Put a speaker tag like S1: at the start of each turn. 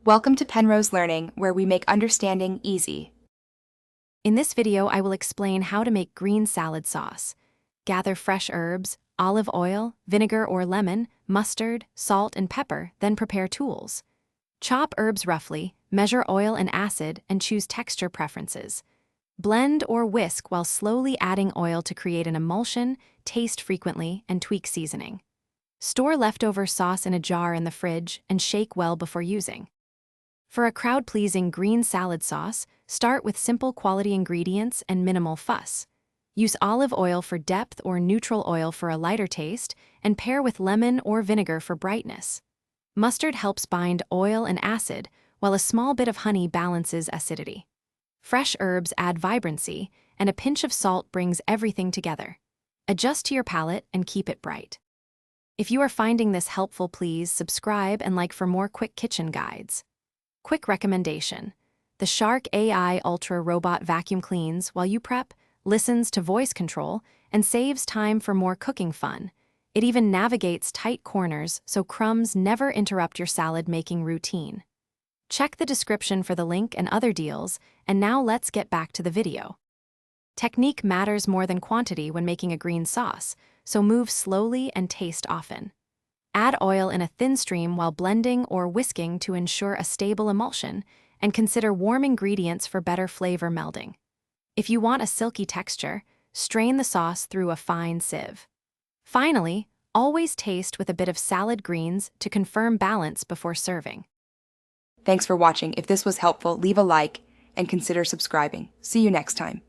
S1: Welcome to Penrose Learning, where we make understanding easy.
S2: In this video, I will explain how to make green salad sauce. Gather fresh herbs, olive oil, vinegar or lemon, mustard, salt, and pepper, then prepare tools. Chop herbs roughly, measure oil and acid, and choose texture preferences. Blend or whisk while slowly adding oil to create an emulsion, taste frequently, and tweak seasoning. Store leftover sauce in a jar in the fridge and shake well before using. For a crowd-pleasing green salad sauce, start with simple quality ingredients and minimal fuss. Use olive oil for depth or neutral oil for a lighter taste, and pair with lemon or vinegar for brightness. Mustard helps bind oil and acid, while a small bit of honey balances acidity. Fresh herbs add vibrancy, and a pinch of salt brings everything together. Adjust to your palate and keep it bright. If you are finding this helpful, please subscribe and like for more quick kitchen guides. Quick recommendation: the Shark AI Ultra Robot vacuum cleans while you prep, listens to voice control, and saves time for more cooking fun. It even navigates tight corners so crumbs never interrupt your salad-making routine. Check the description for the link and other deals, and now let's get back to the video. Technique matters more than quantity when making a green sauce, so move slowly and taste often. Add oil in a thin stream while blending or whisking to ensure a stable emulsion, and consider warm ingredients for better flavor melding. If you want a silky texture, strain the sauce through a fine sieve. Finally, always taste with a bit of salad greens to confirm balance before serving.
S1: Thanks for watching. If this was helpful, leave a like and consider subscribing. See you next time.